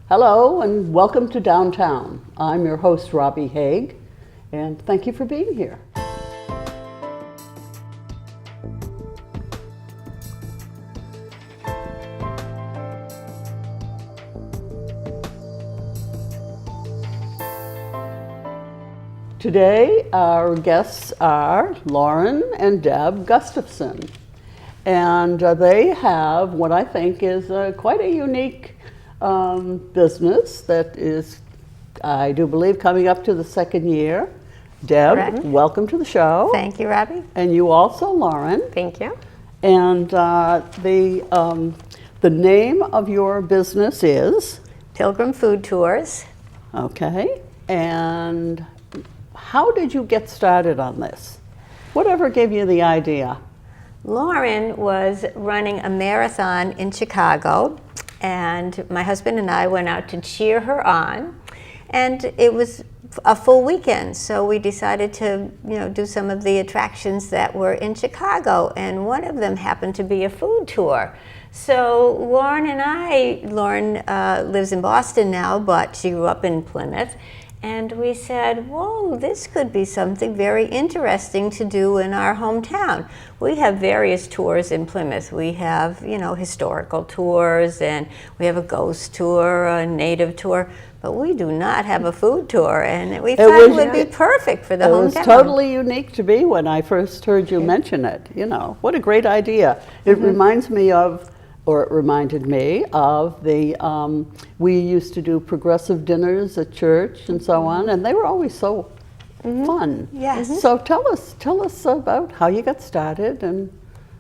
Hello and welcome to Downtown. I'm your host, Robbie Haig, and thank you for being here. Today, our guests are Lauren and Deb Gustafson, and they have what I think is quite a unique business that is, I do believe, coming up to the second year. Deb, Correct. Welcome to the show. Thank you, Robbie. And you also, Lauren. Thank you. And the name of your business is? Pilgrim Food Tours. Okay. And how did you get started on this? Whatever gave you the idea? Lauren was running a marathon in Chicago, and my husband and I went out to cheer her on, and it was a full weekend, so we decided to do some of the attractions that were in Chicago, and one of them happened to be a food tour. So Lauren lives in Boston now, but she grew up in Plymouth. And we said, whoa, this could be something very interesting to do in our hometown. We have various tours in Plymouth. We have, historical tours, and we have a ghost tour, a native tour, but we do not have a food tour, and we thought it would be perfect for the hometown. It was totally unique to me when I first heard you mention it. What a great idea. It reminds me of, or it reminded me of we used to do progressive dinners at church and so on, and they were always so fun. Yes. So tell us about how you got started and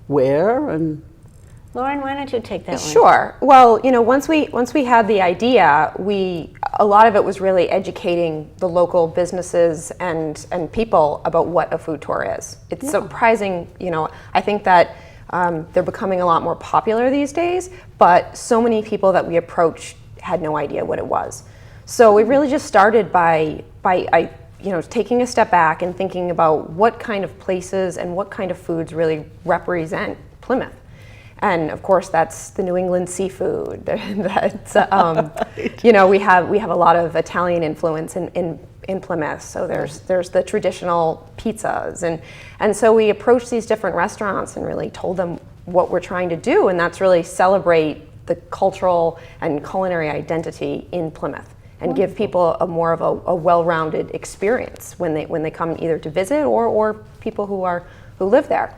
where and. Lauren, why don't you take that one? Sure. Well, once we had the idea, a lot of it was really educating the local businesses and people about what a food tour is. It's surprising, I think that they're becoming a lot more popular these days, but so many people that we approached had no idea what it was. So we really just started by taking a step back and thinking about what kind of places and what kind of foods really represent Plymouth. And of course, that's the New England seafood. That's we have a lot of Italian influence in Plymouth. So there's the traditional pizzas, and so we approached these different restaurants and really told them what we're trying to do, and that's really celebrate the cultural and culinary identity in Plymouth and give people a more of a well-rounded experience when they come either to visit or people who live there.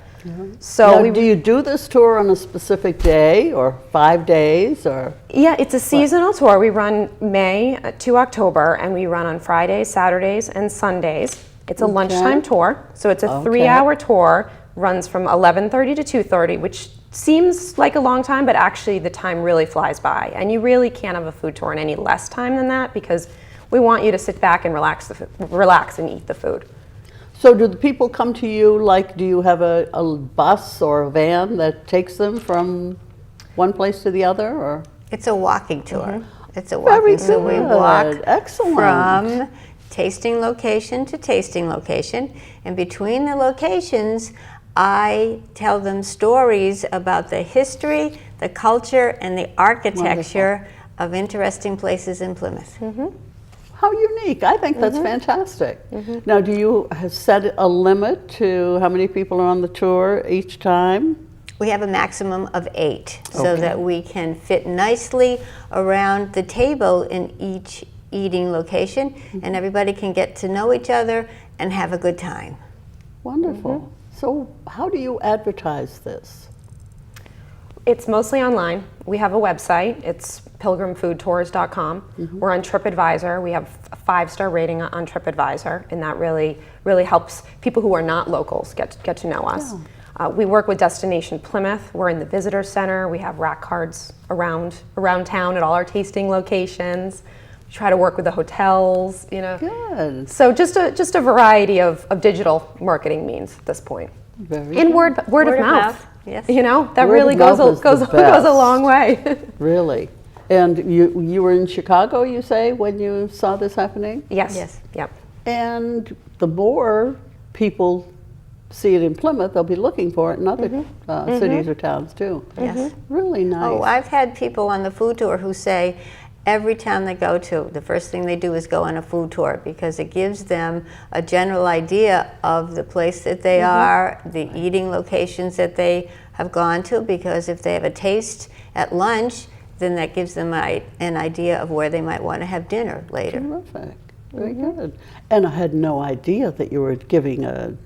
So now, do you do this tour on a specific day or 5 days or? Yeah, it's a seasonal tour. We run May to October, and we run on Fridays, Saturdays, and Sundays. It's a lunchtime tour, so it's a 3-hour tour, runs from 11:30 to 2:30, which seems like a long time, but actually the time really flies by. And you really can't have a food tour in any less time than that, because we want you to sit back and relax and eat the food. So do the people come to you, do you have a bus or a van that takes them from one place to the other, or? It's a walking tour. It's a walking, so we walk from tasting location to tasting location, and between the locations, I tell them stories about the history, the culture, and the architecture of interesting places in Plymouth. How unique. I think that's fantastic. Now, do you set a limit to how many people are on the tour each time? We have a maximum of 8, so that we can fit nicely around the table in each eating location, and everybody can get to know each other and have a good time. Wonderful. So how do you advertise this? It's mostly online. We have a website. It's pilgrimfoodtours.com. We're on TripAdvisor. We have a 5-star rating on TripAdvisor, and that really helps people who are not locals get to know us. We work with Destination Plymouth. We're in the visitor center. We have rack cards around town at all our tasting locations. We try to work with the hotels. Good. So just a variety of digital marketing means at this point. Very and good. word of mouth. Yes. That Word really of goes mouth is the a long way. Really. And you were in Chicago, you say, when you saw this happening? Yes. Yep. And the more people see it in Plymouth, they'll be looking for it in other cities or towns too. Yes. Really nice. Oh, I've had people on the food tour who say, every town they go to, the first thing they do is go on a food tour, because it gives them a general idea of the place that they are, the eating locations that they have gone to, because if they have a taste at lunch, then that gives them an idea of where they might want to have dinner later. Terrific. Very good. And I had no idea that you were giving a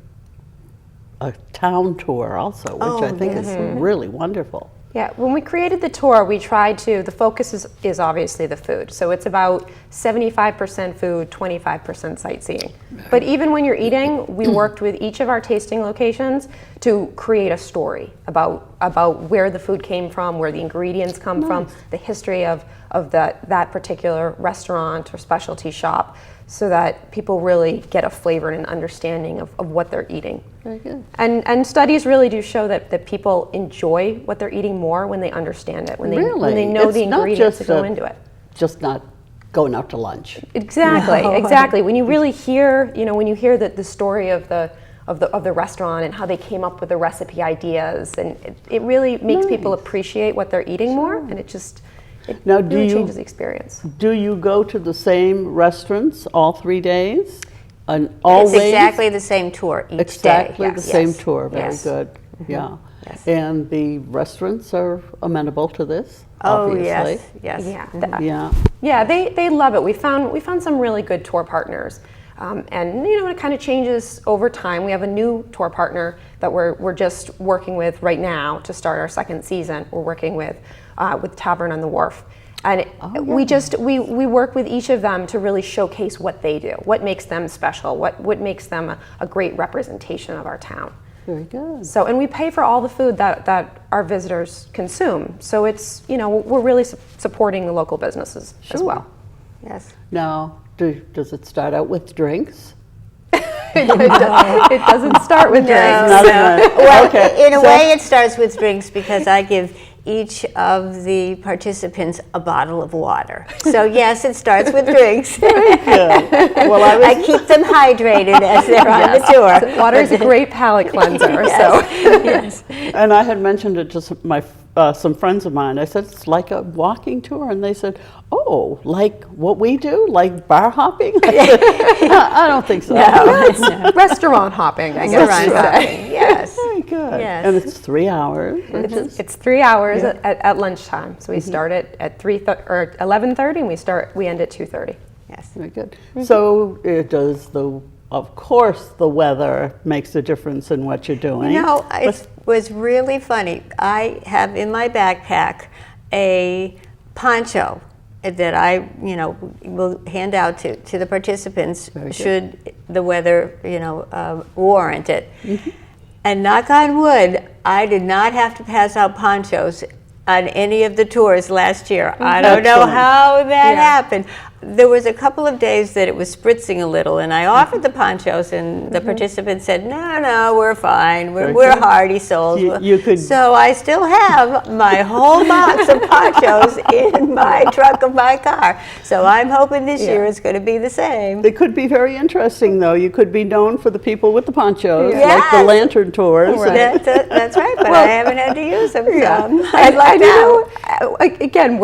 town tour also, which I think is really wonderful. Yeah, when we created the tour, we tried to, the focus is obviously the food. So it's about 75% food, 25% sightseeing. But even when you're eating, we worked with each of our tasting locations to create a story about where the food came from, where the ingredients come from, the history of that particular restaurant or specialty shop, so that people really get a flavor and an understanding of what they're eating. Very good. And studies really do show that people enjoy what they're eating more when they understand it, when they know It's the not ingredients that just go into it. Just not going out to lunch. Exactly, exactly. When you really hear, when you hear the story of the restaurant and how they came up with the recipe ideas, and it really makes people appreciate what they're eating more, and it Now, really changes the experience. Do you go to the same restaurants all 3 days? And It's always? exactly the same tour each Exactly day. the same tour. Very Yes. good. Yeah. Yes. And the restaurants are amenable to this, Oh, obviously. yes. Yeah, Yeah. yeah, they love it. We found some really good tour partners, and it kind of changes over time. We have a new tour partner that we're just working with right now to start our second season. We're working with Tavern on the Wharf. And we work with each of them to really showcase what they do, what makes them special, what makes them a great representation of our town. Very good. So, and we pay for all the food that our visitors consume. So it's, we're really supporting the local businesses as well. Yes. Now, does it start out with drinks? It doesn't start with drinks. Not even- Well, okay. in a way it starts with drinks, because I give each of the participants a bottle of water. So yes, it starts with drinks. Very good. Well, I keep them hydrated as they're on the tour. Water is a great palate cleanser. So. Yes. And I had mentioned it to some friends of mine. I said, it's like a walking tour. And they said, oh, like what we do? Like bar hopping? I said, I don't think so. No. Restaurant hopping, I guess. Restaurant hopping, yes. Very good. Yes. And it's 3 hours. It's 3 hours at lunchtime. So we start at 11:30, and we end at 2:30. Yes. Very good. So of course, the weather makes a difference in what you're doing. It was really funny. I have in my backpack a poncho that I, will hand out to the participants should the weather, warrant it. And knock on wood, I did not have to pass out ponchos on any of the tours last year. I don't know how that happened. There was a couple of days that it was spritzing a little, and I offered the ponchos, and the participants said, no, we're fine. We're hardy souls. So I still have my whole box of ponchos in my trunk of my car. So I'm hoping this year it's going to be the same. It could be very interesting, though. You could be known for the people with the ponchos, Yes. like the lantern tours. Right. That's right, but I haven't had to use them. So I'd like to. Again,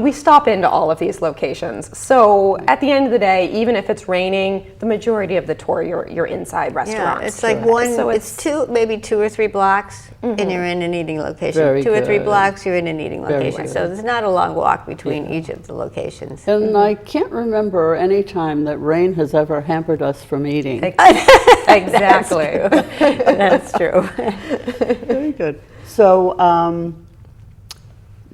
we stop into all of these locations. So at the end of the day, even if it's raining, the majority of the tour you're inside restaurants. Yeah, it's like maybe 2 or 3 blocks, and you're in an eating location. Very 2 or 3 good. blocks, you're in an eating Very location. good. So there's not a long walk between each of the locations. And I can't remember any time that rain has ever hampered us from eating. Exactly. That's true. Very good. So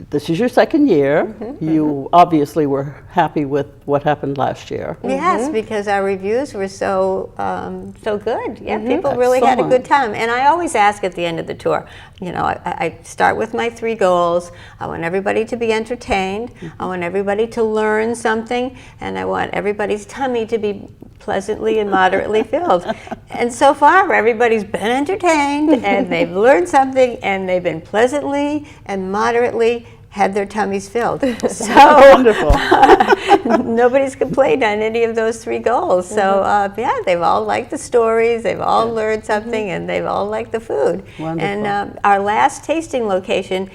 this is your second year. You obviously were happy with what happened last year. Yes, because our reviews were so good. Yeah, people really had a good time. And I always ask at the end of the tour, I start with my 3 goals. I want everybody to be entertained. I want everybody to learn something. And I want everybody's tummy to be pleasantly and moderately filled. And so far, everybody's been entertained, and they've learned something, and they've been pleasantly and moderately had their tummies filled. So Wonderful. nobody's complained on any of those 3 goals. So they've all liked the stories, they've all learned something, and they've all liked the food. Wonderful. And our last tasting location,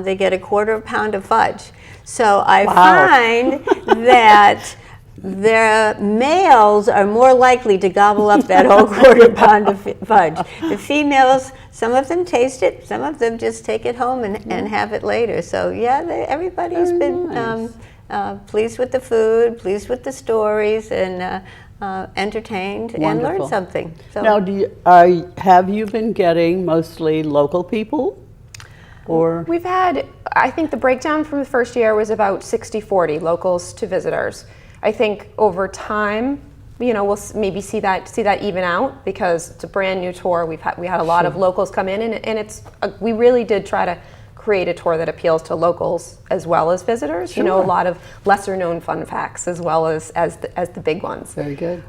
they get a 1/4 pound of fudge. So I find that the males are more likely to gobble up that whole quarter pound of fudge. The females, some of them taste it, some of them just take it home and have it later. So yeah, everybody's been pleased with the food, pleased with the stories, and entertained and learned something. So Now, have you been getting mostly local people? Or We've had, I think the breakdown from the first year was about 60-40, locals to visitors. I think over time, we'll maybe see that even out, because it's a brand new tour. We had a lot of locals come in, and we really did try to create a tour that appeals to locals as well as visitors. Sure. A lot of lesser known fun facts as well as the big ones. very good.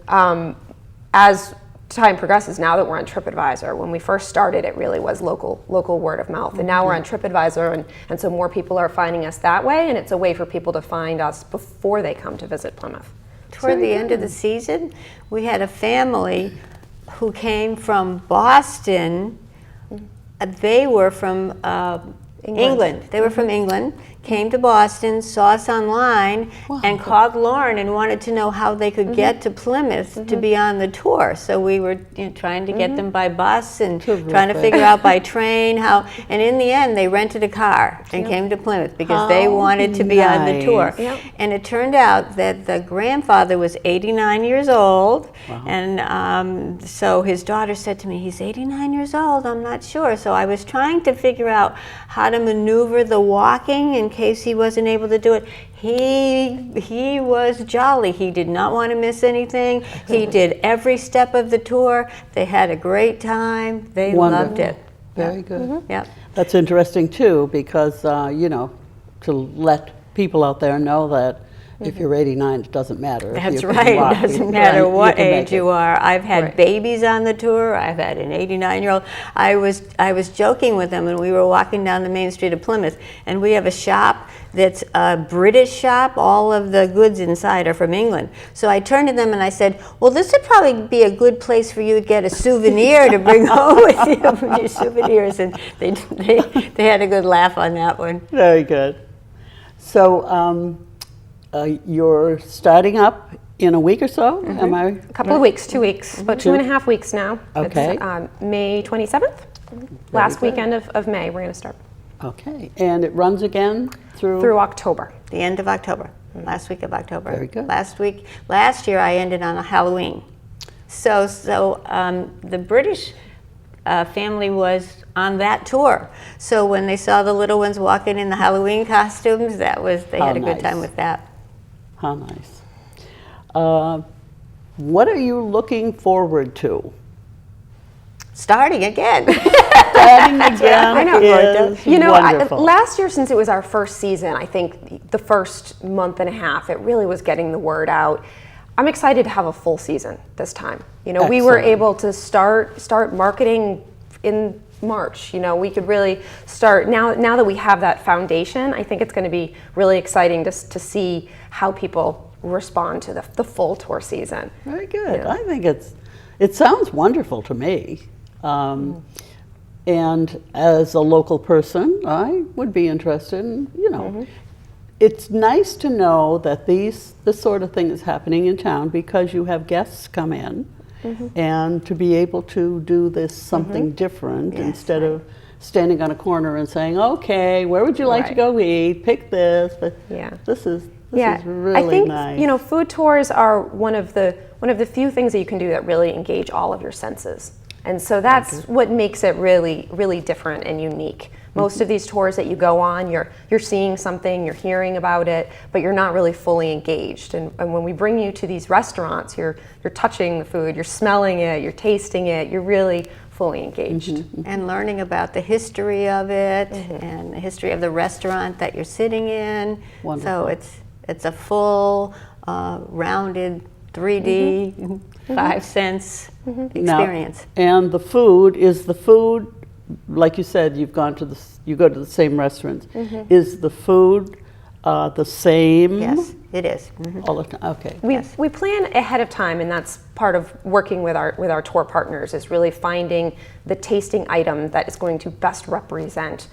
As time progresses, now that we're on TripAdvisor, when we first started, it really was local word of mouth, and now we're on TripAdvisor, and so more people are finding us that way, and it's a way for people to find us before they come to visit Plymouth. toward the end of the season, we had a family who came from Boston. They were from England. They were from England, came to Boston, saw us online, and called Lauren and wanted to know how they could get to Plymouth to be on the tour. So we were trying to get them by bus and trying to figure out by train how. And in the end, they rented a car and came to Plymouth because they wanted to be on the tour. Yep. And it turned out that the grandfather was 89 years old, and so his daughter said to me, "He's 89 years old, I'm not sure." So I was trying to figure out how to maneuver the walking in case he wasn't able to do it. He was jolly. He did not want to miss anything. He did every step of the tour. They had a great time. They loved it. Very good. Yep. That's interesting too, because to let people out there know that if you're 89, it doesn't matter. If That's you can right. walk, It doesn't you matter can what make age it. you are. I've had babies on the tour. I've had an 89-year-old. I was joking with them, and we were walking down the main street of Plymouth, and we have a shop that's a British shop. All of the goods inside are from England. So I turned to them and I said, "Well, this would probably be a good place for you to get a souvenir to bring home with you with your souvenirs." And they had a good laugh on that one. Very good. So you're starting up in a week or so, am I? A couple of weeks, 2 weeks, about 2.5 weeks now. Okay. It's May 27th, last weekend of May, we're going to start. Okay, and it runs again Through October. The end of October, last week of October. Very good. Last year I ended on a Halloween. So the British family was on that tour. So when they saw the little ones walking in the Halloween costumes, they had a good time with that. How nice. What are you looking forward to? Starting again. Starting again I know. is wonderful. Last year, since it was our first season, I think the first month and a half, it really was getting the word out. I'm excited to have a full season this time. We were Excellent. able to start marketing in March. We could really start now that we have that foundation. I think it's going to be really exciting to see how people respond to the full tour season. Very good. I think it sounds wonderful to me. And as a local person, I would be interested in, it's nice to know that this sort of thing is happening in town because you have guests come in, and to be able to do this something different instead of standing on a corner and saying, "Okay, where would you like to go eat? Pick this." But this is really I think nice. food tours are one of the few things that you can do that really engage all of your senses, and so that's what makes it really, really different and unique. Most of these tours that you go on, you're seeing something, you're hearing about it, but you're not really fully engaged. And when we bring you to these restaurants, you're touching the food, you're smelling it, you're tasting it, you're really fully engaged. And learning about the history of it and the history of the restaurant that you're sitting in. Wonderful. So it's a full, rounded 3D, 5 sense experience. Now, and the food, like you said, you go to the same restaurants. Is the food the same? Yes, it is. All the time. Okay. We plan ahead of time, and that's part of working with our tour partners, is really finding the tasting item that is going to best represent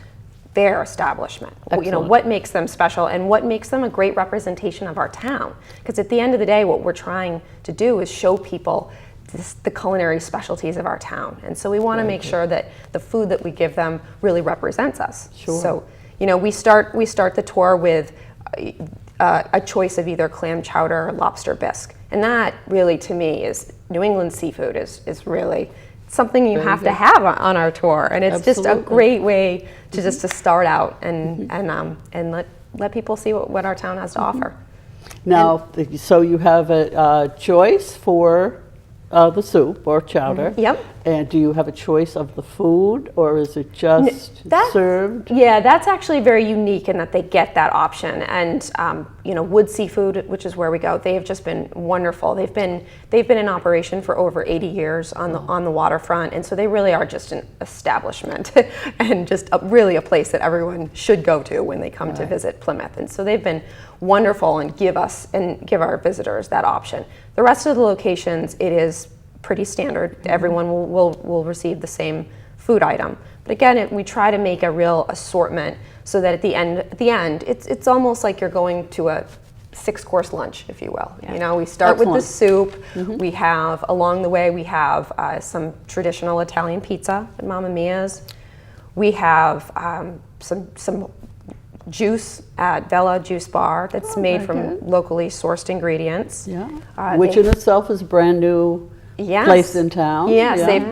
their establishment. Excellent. What makes them special and what makes them a great representation of our town. Because at the end of the day, what we're trying to do is show people the culinary specialties of our town. And so we want to make sure that the food that we give them really represents us. Sure. So, we start the tour with a choice of either clam chowder or lobster bisque. And that really, to me, is New England seafood is really something you have to have on our tour. And it's just a great way to just to start out and let people see what our town has to offer. Now, so you have a choice for the soup or chowder. Yep. And do you have a choice of the food, or is it just served? Yeah, that's actually very unique in that they get that option. And Wood Seafood, which is where we go, they have just been wonderful. They've been in operation for over 80 years on the waterfront, and so they really are just an establishment and just really a place that everyone should go to when they come to visit Plymouth. And so they've been wonderful and give our visitors that option. The rest of the locations, it is pretty standard. Everyone will receive the same food item. But again, we try to make a real assortment so that at the end, it's almost like you're going to a 6-course lunch, if you will. Yeah. We start with the soup. We have, along the way, we have some traditional Italian pizza at Mamma Mia's. We have some juice at Bella Juice Bar that's made from locally sourced ingredients. Yeah. Which in itself is brand new. Yes. Place in town. Yes, they've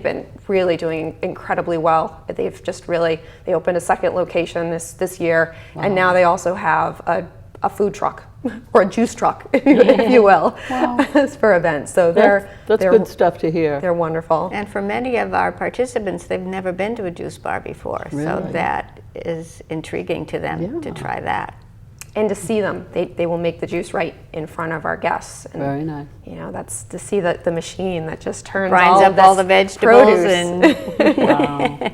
been really doing incredibly well. They've just they opened a second location this year, and now they also have a food truck or a juice truck, if you will, for events. So they're good stuff to hear. They're wonderful. And for many of our participants, they've never been to a juice bar before, so that is intriguing to them to try that. And to see them, they will make the juice right in front of our guests. And, very nice. That's to see the machine that just turns grinds up all the vegetables and Wow.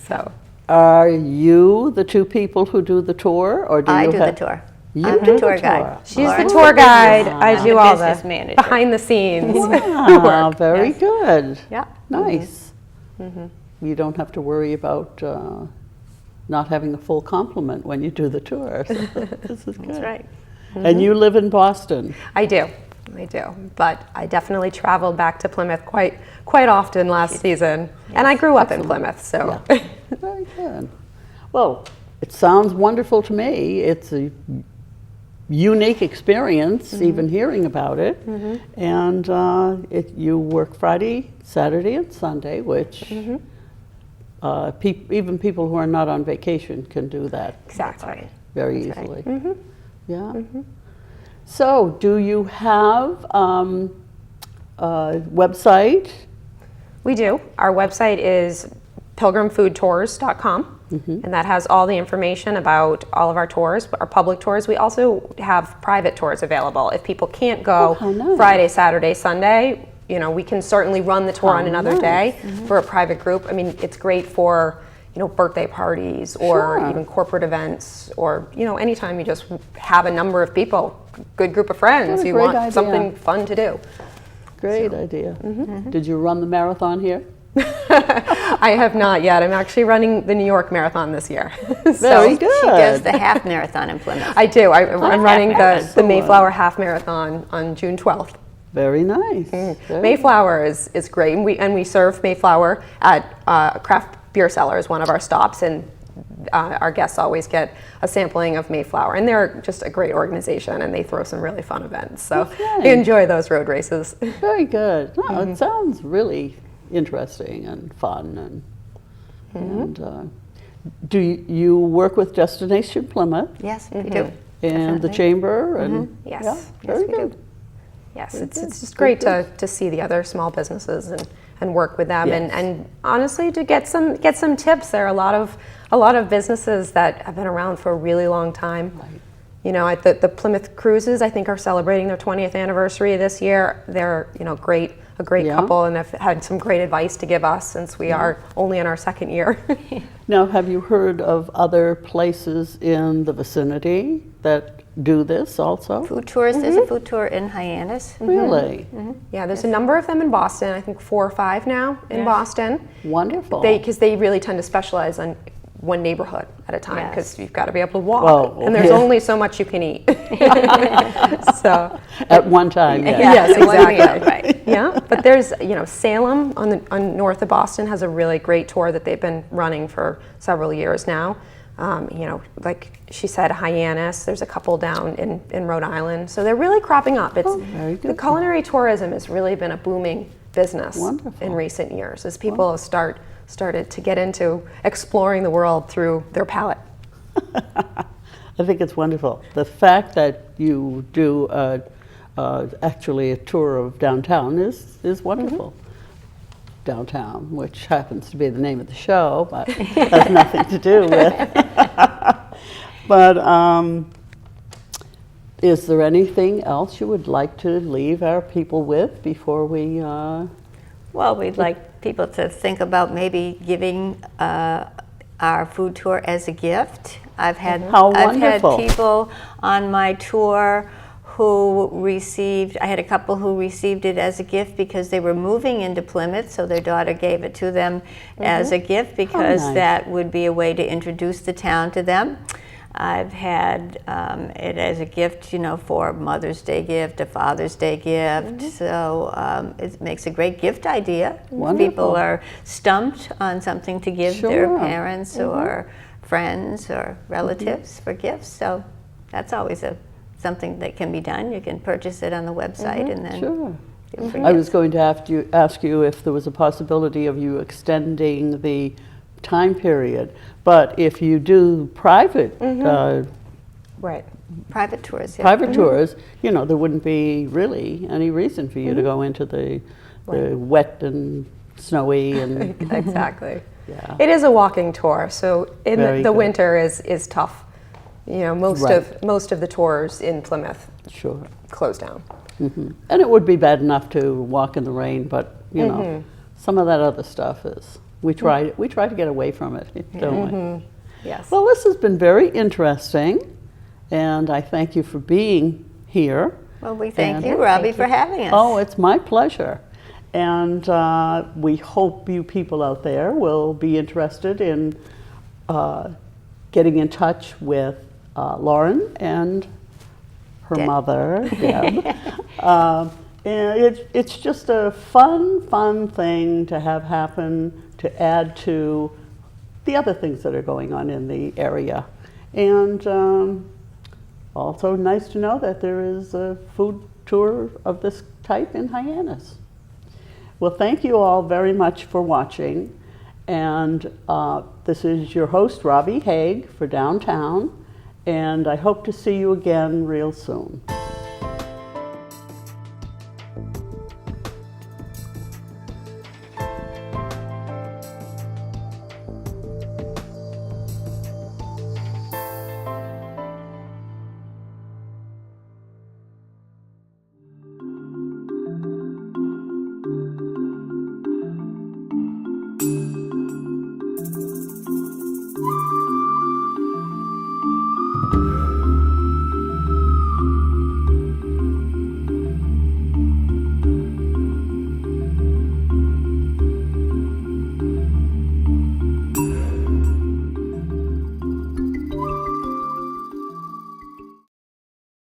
So, are you the two people who do the tour, or do I you do have the tour. You I'm do the tour guide. she's Lauren's the tour guide. Wow. I I'm do the all business the manager. behind the scenes. Wow, very good. Yeah. Nice. You don't have to worry about not having a full complement when you do the tour. So this is good. That's right. And you live in Boston. I do. But I definitely traveled back to Plymouth quite often last season. And I grew up in Plymouth, so. Yeah. Very good. Well, it sounds wonderful to me. It's a unique experience, even hearing about it. And you work Friday, Saturday, and Sunday, which even people who are not on vacation can do that. Exactly. Very easily. Yeah. So, do you have a website? We do. Our website is pilgrimfoodtours.com, and that has all the information about all of our tours, our public tours. We also have private tours available. If people can't go nice. Friday, Saturday, Sunday, we can certainly run the tour on another day for a private group. I mean, it's great for birthday parties or even corporate events, or anytime you just have a number of people, good group of friends, you want something fun to do. Great idea. Did you run the marathon here? I have not yet. I'm actually running the New York Marathon this year. Very good. She does the half marathon in Plymouth. I do. I'm running the Mayflower Half Marathon on June 12th. Very nice. Mayflower is great, and we serve Mayflower at craft beer cellar is one of our stops, and our guests always get a sampling of Mayflower, and they're just a great organization, and they throw some really fun events. So we enjoy those road races. Very good. No, it sounds really interesting and fun, and do you work with Destination Plymouth? Yes, we do. And the Chamber? And Yes. very Yes, we good. do. Yes, it's just great to see the other small businesses and work with them, and honestly to get some tips. There are a lot of businesses that have been around for a really long time. Right. The Plymouth Cruises, I think, are celebrating their 20th anniversary this year. They're a great couple, and have had some great advice to give us since we are only in our second year. Now, have you heard of other places in the vicinity that do this also? Food tours. There's a food tour in Hyannis. Really? Yeah, there's a number of them in Boston. I think 4 or 5 now in Boston. Wonderful. Because they really tend to specialize on one neighborhood at a time, Yes. because you've got to be able to walk, Well, and there's yeah. only so much you can eat. So At one time, yes. yes, the one meal, exactly. right. Yeah, but there's, Salem on north of Boston has a really great tour that they've been running for several years now. Like she said, Hyannis, there's a couple down in Rhode Island. So they're really cropping up. It's very good. The culinary tourism has really been a booming business Wonderful. in recent years as people have started to get into exploring the world through their palate. I think it's wonderful. The fact that you do actually a tour of downtown is wonderful. Downtown, which happens to be the name of the show, but has nothing to do with. But is there anything else you would like to leave our people with before we? Well, we'd like people to think about maybe giving our food tour as a gift. I've had wonderful. people on my tour who received, I had a couple who received it as a gift because they were moving into Plymouth, so their daughter gave it to them as a gift because nice. that would be a way to introduce the town to them. I've had it as a gift, for a Mother's Day gift, a Father's Day gift. So it makes a great gift idea. Wonderful. People are stumped on something to give their Sure. parents or friends or relatives for gifts. So that's always something that can be done. You can purchase it on the website and then Sure. give for I was gifts. going to ask you if there was a possibility of you extending the time period, but if you do private Right. Private tours. Yeah. private tours, there wouldn't be really any reason for you to go into the wet and snowy and Exactly. yeah. It is a walking tour, so in Very the good. winter is tough. Most Right. of the tours in Plymouth Sure. close down. And it would be bad enough to walk in the rain, but some of that other stuff is we try to get away from it, don't we? Yes. Well, this has been very interesting, and I thank you for being here. Well, we thank And- you, Robbie, for having us. Oh, it's my pleasure. And we hope you people out there will be interested in getting in touch with Lauren and her Deb. mother, Deb. And it's just a fun thing to have happen to add to the other things that are going on in the area. And also nice to know that there is a food tour of this type in Hyannis. Well, thank you all very much for watching. And this is your host, Robbie Haig, for Downtown. And I hope to see you again real soon.